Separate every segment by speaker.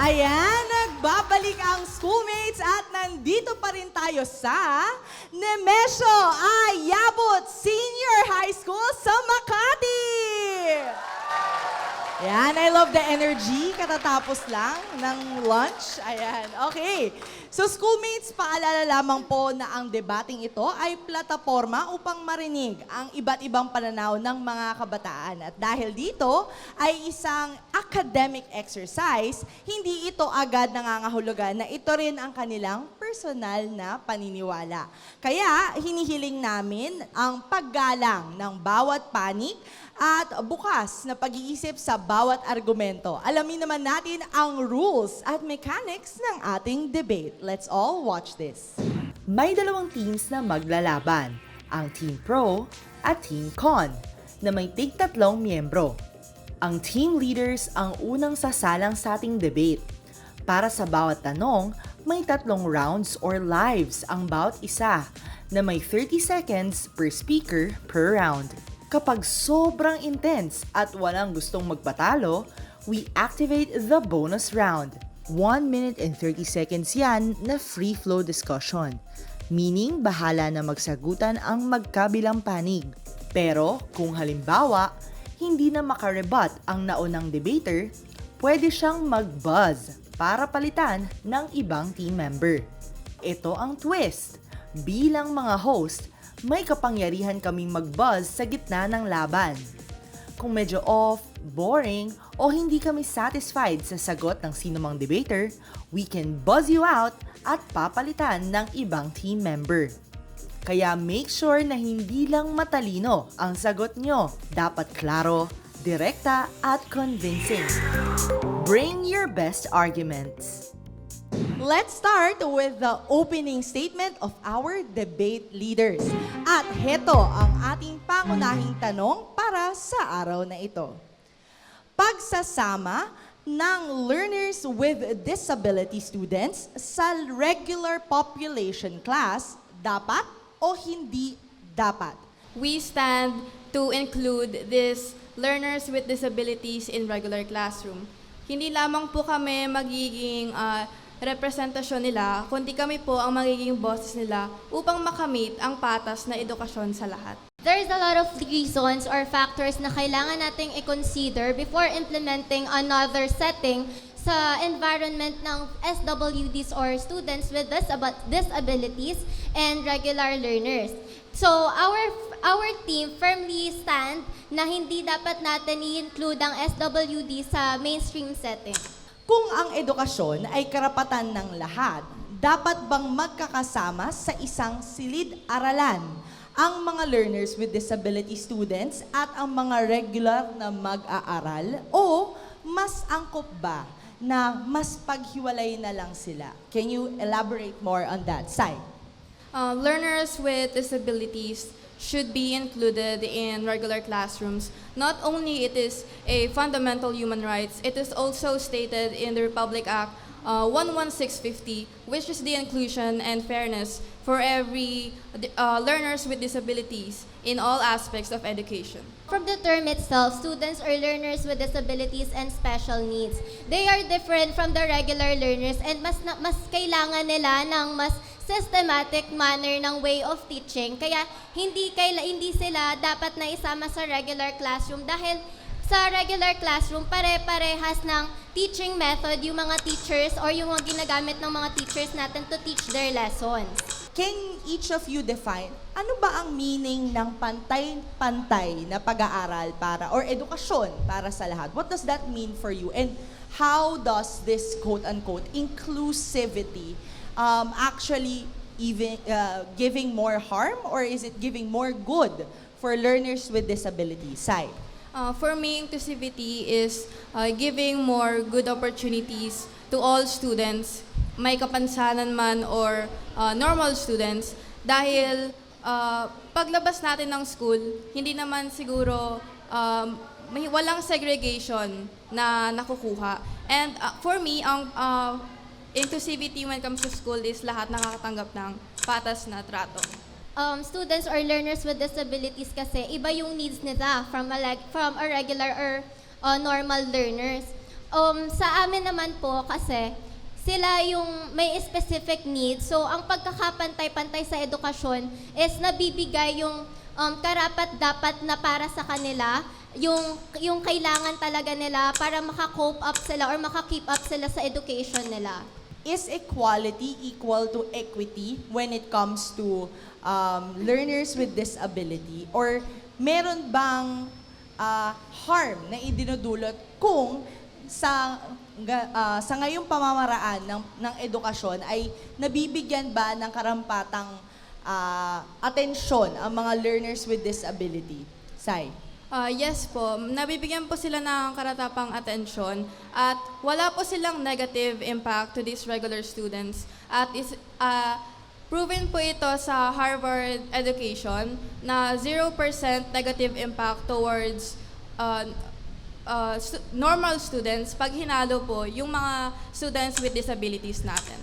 Speaker 1: Ayan, nagbabalik ang schoolmates at nandito pa rin tayo sa Nemesio Ayabot Senior High School sa Makati. Ayan, I love the energy. Katatapos lang ng lunch. Ayan, okay. So schoolmates, paalala lamang po na ang debating ito ay plataforma upang marinig ang iba't ibang pananaw ng mga kabataan. At dahil dito ay isang academic exercise, hindi ito agad nangangahulugan na ito rin ang kanilang personal na paniniwala. Kaya hinihiling namin ang paggalang ng bawat panig at bukas na pag-iisip sa bawat argumento. Alamin naman natin ang rules at mechanics ng ating debate. Let's all watch this.
Speaker 2: May dalawang teams na maglalaban, ang Team Pro at Team Con, na may tig-tatlong miyembro. Ang team leaders ang unang sasalang sa ating debate. Para sa bawat tanong, may 3 rounds or lives ang bawat isa, na may 30 seconds per speaker per round. Kapag sobrang intense at walang gustong magpatalo, we activate the bonus round. 1 minute and 30 seconds yan na free flow discussion. Meaning, bahala na magsagutan ang magkabilang panig. Pero kung halimbawa, hindi na makarebat ang naunang debater, pwede siyang mag-buzz para palitan ng ibang team member. Ito ang twist. Bilang mga host, may kapangyarihan kaming mag-buzz sa gitna ng laban. Kung medyo off, boring, o hindi kami satisfied sa sagot ng sinumang debater, we can buzz you out at papalitan ng ibang team member. Kaya make sure na hindi lang matalino ang sagot nyo. Dapat klaro, direkta, at convincing. Bring your best arguments.
Speaker 1: Let's start with the opening statement of our debate leaders. At heto ang ating pangunahing tanong para sa araw na ito. Pagsasama ng learners with disability students sa regular population class, dapat o hindi dapat?
Speaker 3: We stand to include these learners with disabilities in regular classroom. Hindi lamang po kami magiging representasyon nila, kundi kami po ang magiging bosses nila upang makamit ang patas na edukasyon sa lahat.
Speaker 4: There's a lot of reasons or factors na kailangan nating i-consider before implementing another setting sa environment ng SWDs or students with disabilities and regular learners. So our team firmly stand na hindi dapat natin i-include ang SWD sa mainstream setting.
Speaker 1: Kung ang edukasyon ay karapatan ng lahat, dapat bang magkakasama sa isang silid-aralan ang mga learners with disability students at ang mga regular na mag-aaral? O mas angkop ba na mas paghiwalay na lang sila? Can you elaborate more on that side?
Speaker 3: Learners with disabilities should be included in regular classrooms. Not only it is a fundamental human rights, it is also stated in the Republic Act 11650, which is the inclusion and fairness for every learners with disabilities in all aspects of education.
Speaker 4: From the term itself, students or learners with disabilities and special needs. They are different from the regular learners and mas kailangan nila ng mas systematic manner ng way of teaching. Kaya hindi sila dapat na isama sa regular classroom dahil sa regular classroom pare-parehas ng teaching method yung mga teachers or yung mga ginagamit ng mga teachers natin to teach their lessons.
Speaker 1: Can each of you define ano ba ang meaning ng pantay-pantay na pag-aaral para or edukasyon para sa lahat? What does that mean for you? And how does this quote-unquote inclusivity actually even giving more harm or is it giving more good for learners with disabilities? Sai?
Speaker 3: For me, inclusivity is giving more good opportunities to all students, may kapansanan man or normal students, dahil paglabas natin ng school, hindi naman siguro walang segregation na nakukuha. And for me, ang inclusivity when it comes to school is lahat nakakatanggap ng patas na trato.
Speaker 4: Students or learners with disabilities kasi iba yung needs nila from a regular or normal learners. Sa amin naman po kasi sila yung may specific needs. So, ang pagkakapantay-pantay sa edukasyon is nabibigay yung karapat-dapat na para sa kanila, yung kailangan talaga nila para maka-cope up sila or maka-keep up sila sa education nila.
Speaker 1: Is equality equal to equity when it comes to learners with disability? Or meron bang harm na idinudulot kung sa ngayong pamamaraan ng edukasyon ay nabibigyan ba ng karampatang atensyon ang mga learners with disability? Sai?
Speaker 3: Yes po, nabibigyan po sila ng karatapang atensyon at wala po silang negative impact to these regular students. At proven po ito sa Harvard Education na 0% negative impact towards normal students pag hinalo po yung mga students with disabilities natin.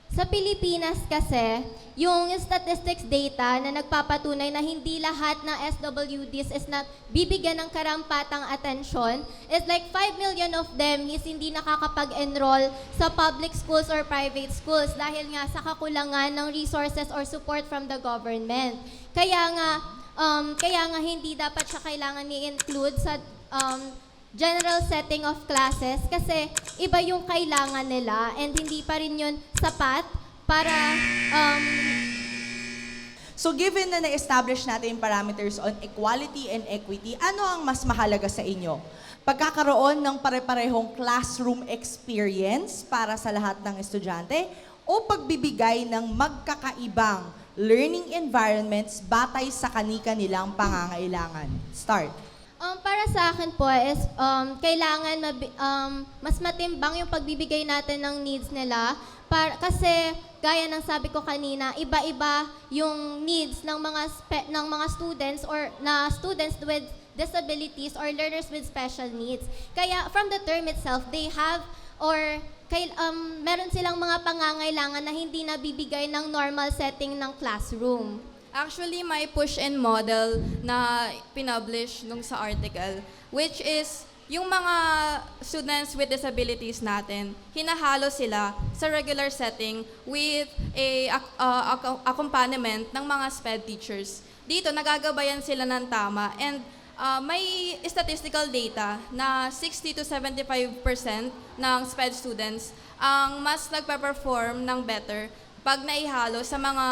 Speaker 4: Sa Pilipinas kasi, yung statistics data na nagpapatunay na hindi lahat ng SWDs is na bibigyan ng karampatang atensyon is like 5 million of them is hindi nakakapag-enroll sa public schools or private schools dahil nga sa kakulangan ng resources or support from the government. Kaya nga hindi dapat siya kailangan i-include sa general setting of classes kasi iba yung kailangan nila and hindi pa rin yun sapat para
Speaker 1: So given na na-establish natin yung parameters on equality and equity, ano ang mas mahalaga sa inyo? Pagkakaroon ng pare-parehong classroom experience para sa lahat ng estudyante o pagbibigay ng magkakaibang learning environments batay sa kani-kanilang pangangailangan? Start.
Speaker 4: Para sa akin po is kailangan mas matimbang yung pagbibigay natin ng needs nila kasi gaya ng sabi ko kanina, iba-iba yung needs ng mga students or na students with disabilities or learners with special needs. Kaya from the term itself, they have or meron silang mga pangangailangan na hindi nabibigay ng normal setting ng classroom.
Speaker 3: Actually, may push and model na pinublish nung sa article, which is yung mga students with disabilities natin, hinahalo sila sa regular setting with a accompaniment ng mga SPED teachers. Dito, nagagabayan sila ng tama and may statistical data na 60 to 75% ng SPED students ang mas nagpa-perform ng better pag naihalo sa mga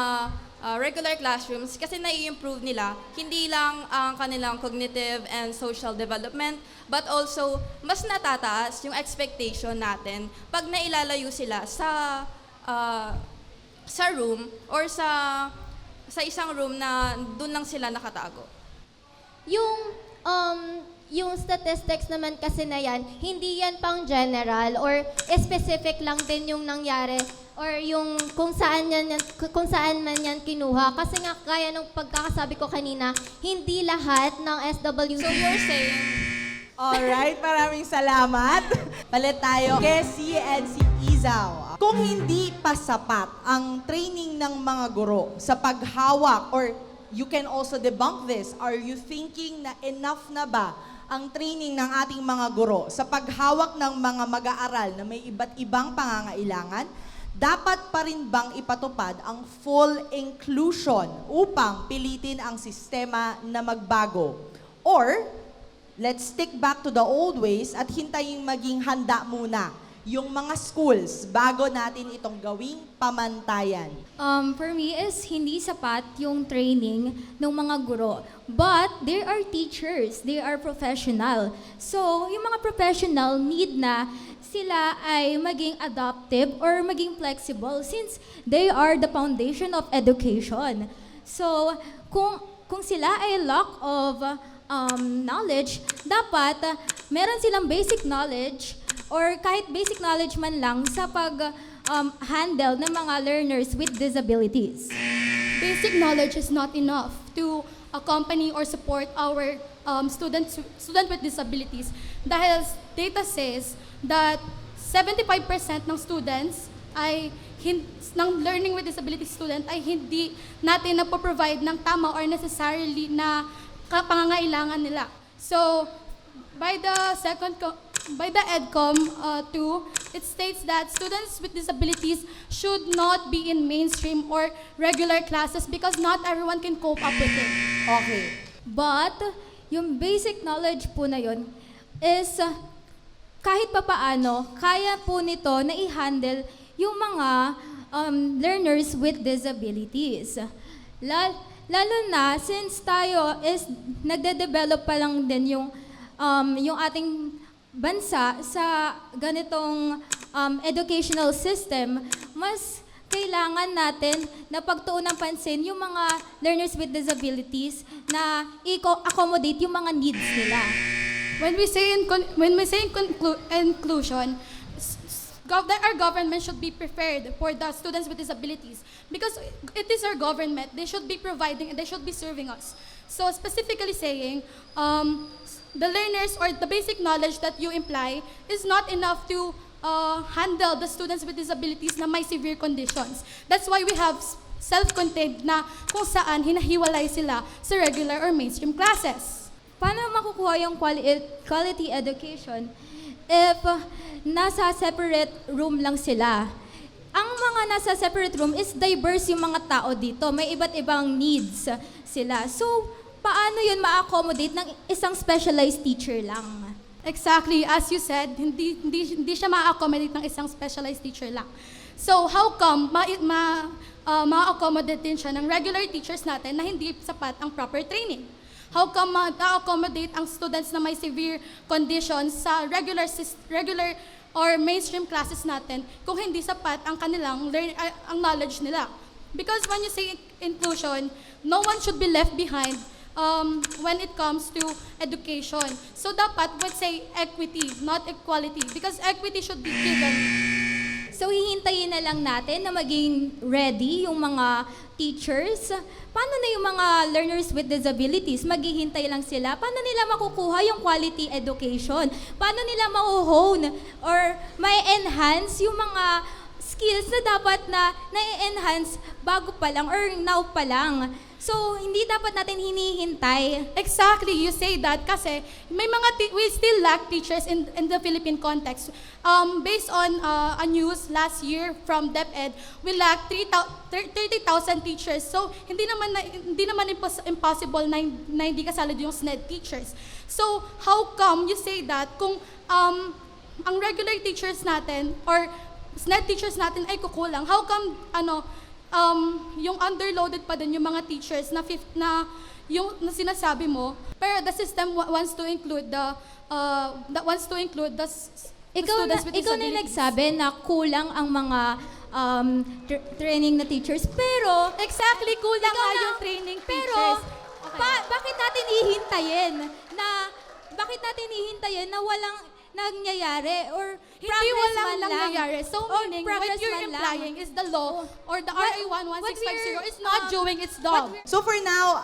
Speaker 3: regular classrooms kasi nai-improve nila hindi lang ang kanilang cognitive and social development but also mas natataas yung expectation natin pag nailalayo sila sa room or sa isang room na doon lang sila nakatago.
Speaker 4: Yung statistics naman kasi na yan, hindi yan pang general or specific lang din yung nangyari or yung kung saan man yan kinuha. Kasi nga, gaya ng pagkakasabi ko kanina, hindi lahat ng SWD.
Speaker 3: So you're saying
Speaker 1: Alright, maraming salamat. Palit tayo. Kessie and si Izaw. Kung hindi pa sapat ang training ng mga guro sa paghawak or you can also debunk this, are you thinking na enough na ba ang training ng ating mga guro sa paghawak ng mga mag-aaral na may iba't ibang pangangailangan? Dapat pa rin bang ipatupad ang full inclusion upang pilitin ang sistema na magbago? Or, let's stick back to the old ways at hintayin maging handa muna yung mga schools bago natin itong gawing pamantayan?
Speaker 5: For me is hindi sapat yung training ng mga guro. But there are teachers, they are professional. So, yung mga professional need na sila ay maging adaptive or maging flexible since they are the foundation of education. So, kung sila ay lack of knowledge, dapat meron silang basic knowledge or kahit basic knowledge man lang sa pag-handle ng mga learners with disabilities.
Speaker 6: Basic knowledge is not enough to accompany or support our student with disabilities dahil data says that 75% ng students ay ng learning with disability student ay hindi natin napoprovide ng tama or necessarily na pangangailangan nila. So, by the second by the EDCOM 2, it states that students with disabilities should not be in mainstream or regular classes because not everyone can cope up with it.
Speaker 1: Okay.
Speaker 5: But, yung basic knowledge po na yun is kahit papaano, kaya po nito na i-handle yung mga learners with disabilities. Lalo na, since tayo is nagde-develop pa lang din yung ating bansa sa ganitong educational system, mas kailangan natin na pagtuon ng pansin yung mga learners with disabilities na i-accommodate yung mga needs nila.
Speaker 6: When we say inclusion, our government should be prepared for the students with disabilities because it is our government. They should be providing and they should be serving us. So specifically saying, the learners or the basic knowledge that you imply is not enough to handle the students with disabilities na may severe conditions. That's why we have self-contained na kung saan hinahiwalay sila sa regular or mainstream classes.
Speaker 5: Paano makukuha yung quality education if nasa separate room lang sila? Ang mga nasa separate room is diverse yung mga tao dito. May iba't ibang needs sila. So, paano yun ma-accommodate ng isang specialized teacher lang?
Speaker 6: Exactly, as you said, hindi siya ma-accommodate ng isang specialized teacher lang. So, how come ma-accommodate din siya ng regular teachers natin na hindi sapat ang proper training? How come ma-accommodate ang students na may severe conditions sa regular or mainstream classes natin kung hindi sapat ang kanilang ang knowledge nila? Because when you say inclusion, no one should be left behind when it comes to education. So dapat we say equity, not equality, because equity should be given.
Speaker 5: So, hihintayin na lang natin na maging ready yung mga teachers. Paano na yung mga learners with disabilities? Maghihintay lang sila. Paano nila makukuha yung quality education? Paano nila ma-hone or ma-enhance yung mga skills na dapat na na-enhance bago pa lang or now pa lang? So, hindi dapat natin hinihintay.
Speaker 6: Exactly, you say that kasi may mga we still lack teachers in the Philippine context. Based on a news last year from DepEd, we lack 30,000 teachers. So, hindi naman impossible na hindi kasali yung SNED teachers. So, how come you say that kung ang regular teachers natin or SNED teachers natin ay kukulang? How come yung underloaded pa din yung mga teachers na yung na sinasabi mo, pero the system wants to include the students with
Speaker 5: Ikaw na
Speaker 6: disabilities.
Speaker 5: nagsabi na kulang ang mga training na teachers, pero
Speaker 6: Exactly, kulang
Speaker 5: ikaw
Speaker 6: nga
Speaker 5: na-
Speaker 6: yung training
Speaker 5: pero,
Speaker 6: teachers. Okay.
Speaker 5: bakit natin hihintayin na walang nangyayari or
Speaker 6: Hindi
Speaker 5: progress
Speaker 6: walang
Speaker 5: man lang?
Speaker 6: nangyayari. So
Speaker 5: Or
Speaker 6: meaning,
Speaker 5: progress
Speaker 6: what you're
Speaker 5: man lang.
Speaker 6: implying is the law or the RA 11650 is not doing its job.
Speaker 1: So for now,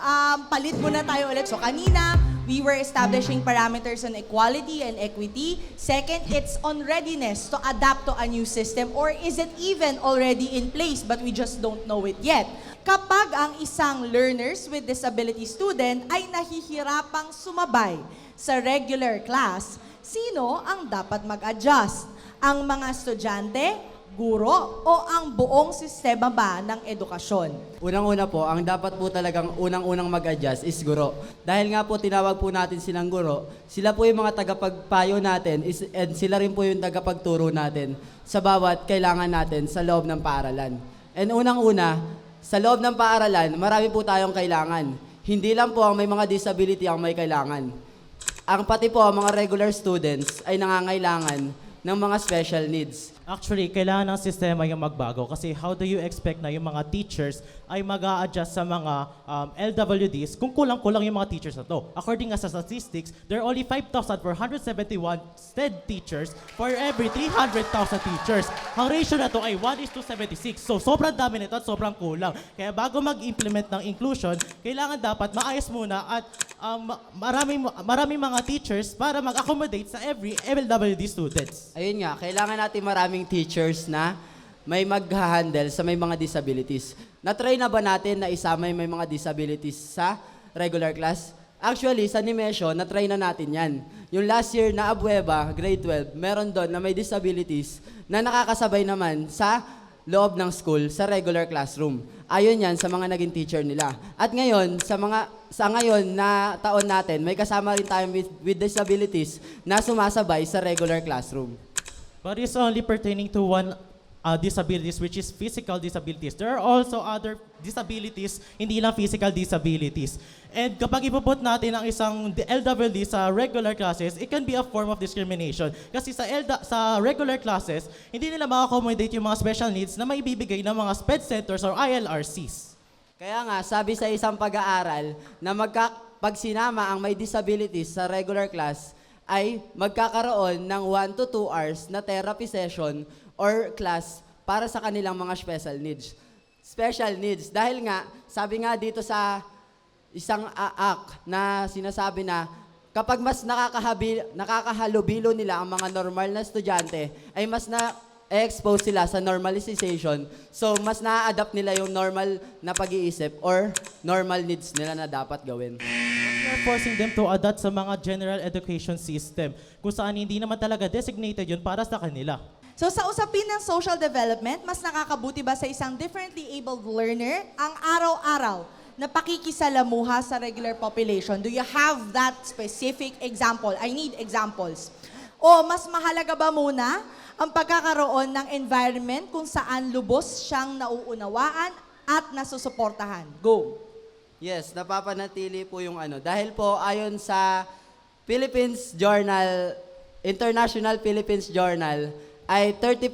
Speaker 1: palit muna tayo ulit. So kanina, we were establishing parameters on equality and equity. Second, it's on readiness to adapt to a new system, or is it even already in place but we just don't know it yet? Kapag ang isang learners with disability student ay nahihirapang sumabay sa regular class, sino ang dapat mag-adjust? Ang mga estudyante, guro, o ang buong sistema ba ng edukasyon?
Speaker 7: Unang-una po, ang dapat po talagang unang-unang mag-adjust is guro. Dahil nga po tinawag po natin silang guro, sila po yung mga tagapagpayo natin and sila rin po yung tagapagturo natin sa bawat kailangan natin sa loob ng paaralan. And unang-una, sa loob ng paaralan, marami po tayong kailangan. Hindi lang po ang may mga disability ang may kailangan. Ang pati po ang mga regular students ay nangangailangan ng mga special needs.
Speaker 8: Actually, kailangan ng sistema yung magbago kasi how do you expect na yung mga teachers ay mag-a-adjust sa mga LWDs kung kulang-kulang yung mga teachers na to. According nga sa statistics, there are only 5,471 STED teachers for every 300,000 teachers. Ang ratio na to ay 1:76. So, sobrang dami nito at sobrang kulang. Kaya bago mag-implement ng inclusion, kailangan dapat maayos muna at maraming mga teachers para mag-accommodate sa every LWD students.
Speaker 7: Ayun nga, kailangan natin maraming teachers na may mag-handle sa may mga disabilities. Na-try na ba natin na isama yung may mga disabilities sa regular class? Actually, sa Nimesyo, na-try na natin yan. yung last year na Abueva, grade 12, meron doon na may disabilities na nakakasabay naman sa loob ng school sa regular classroom. Ayon yan sa mga naging teacher nila. At ngayon, sa ngayon na taon natin, may kasama rin tayo with disabilities na sumasabay sa regular classroom.
Speaker 8: But it's only pertaining to one disabilities, which is physical disabilities. There are also other disabilities, hindi lang physical disabilities. And kapag ipuput natin ang isang LWD sa regular classes, it can be a form of discrimination. Kasi sa regular classes, hindi nila ma-accommodate yung mga special needs na maibibigay ng mga SPED centers or ILRCs.
Speaker 7: Kaya nga, sabi sa isang pag-aaral na pag sinama ang may disabilities sa regular class, ay magkakaroon ng 1 to 2 hours na therapy session or class para sa kanilang mga special needs. Special needs. Dahil nga, sabi nga dito sa isang act na sinasabi na kapag mas nakakahalubilo nila ang mga normal na estudyante, ay mas na-expose sila sa normalization. So, mas na-adapt nila yung normal na pag-iisip or normal needs nila na dapat gawin.
Speaker 8: We are forcing them to adapt sa mga general education system kung saan hindi naman talaga designated yun para sa kanila.
Speaker 1: So sa usapin ng social development, mas nakakabuti ba sa isang differently abled learner ang araw-araw na pakikisalamuha sa regular population? Do you have that specific example? I need examples. O mas mahalaga ba muna ang pagkakaroon ng environment kung saan lubos siyang nauunawaan at nasusuportahan? Go!
Speaker 7: Yes, napapanatili po yung ano. Dahil po ayon sa Philippines Journal, International Philippines Journal, ay 30%,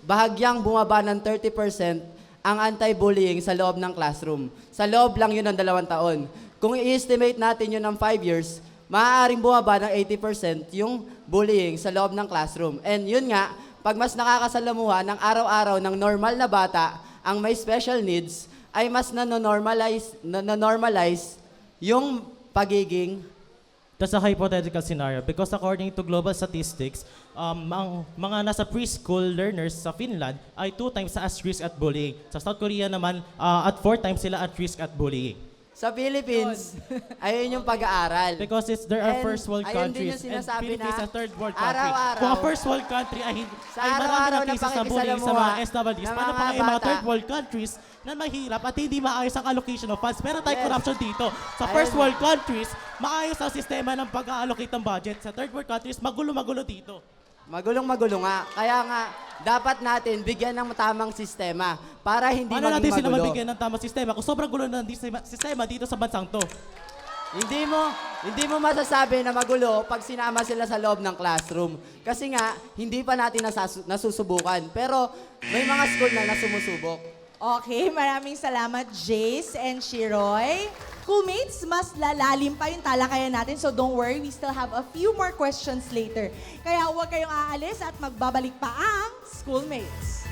Speaker 7: bahagyang bumaba ng 30% ang anti-bullying sa loob ng classroom. Sa loob lang yun ng 2 taon. Kung i-estimate natin yun ng 5 years, maaaring bumaba ng 80% yung bullying sa loob ng classroom. And yun nga, pag mas nakakasalamuha ng araw-araw ng normal na bata, ang may special needs, ay mas na-normalize yung pagiging.
Speaker 8: That's a hypothetical scenario because according to global statistics, ang mga nasa preschool learners sa Finland ay 2 times as risk at bullying. Sa South Korea naman, at 4 times sila at risk at bullying.
Speaker 7: Sa Philippines, ayun yung pag-aaral.
Speaker 8: Because there are
Speaker 7: And
Speaker 8: first world
Speaker 7: ayun din
Speaker 8: countries
Speaker 7: yung
Speaker 8: and
Speaker 7: sinasabi
Speaker 8: Philippines
Speaker 7: na
Speaker 8: a third world country.
Speaker 7: araw-araw,
Speaker 8: Kung ang first world country ay
Speaker 7: sa
Speaker 8: marami
Speaker 7: araw-araw
Speaker 8: ng
Speaker 7: na
Speaker 8: cases na bullying sa mga SWDs,
Speaker 7: ng
Speaker 8: paano
Speaker 7: mga
Speaker 8: pa nga yung mga
Speaker 7: bata?
Speaker 8: third world countries na mahirap at hindi maayos ang allocation of funds? Meron tayong
Speaker 7: Yes.
Speaker 8: corruption dito. Sa
Speaker 7: Ayun.
Speaker 8: first world countries, maayos ang sistema ng pag-allocate ng budget. Sa third world countries, magulo-magulo dito.
Speaker 7: Magulong-magulo nga. Kaya nga, dapat natin bigyan ng tamang sistema para hindi
Speaker 8: Paano natin
Speaker 7: maging
Speaker 8: sila
Speaker 7: magulo.
Speaker 8: mabigyan ng tamang sistema kung sobrang gulo ng sistema dito sa bansang to?
Speaker 7: Hindi mo masasabi na magulo pag sinama sila sa loob ng classroom. Kasi nga, hindi pa natin nasusubukan. Pero may mga school na nasumusubok.
Speaker 1: Okay, maraming salamat Jace and Shiroy. Schoolmates, mas lalalim pa yung talakayan natin, so don't worry, we still have a few more questions later. Kaya huwag kayong aalis at magbabalik pa ang Schoolmates.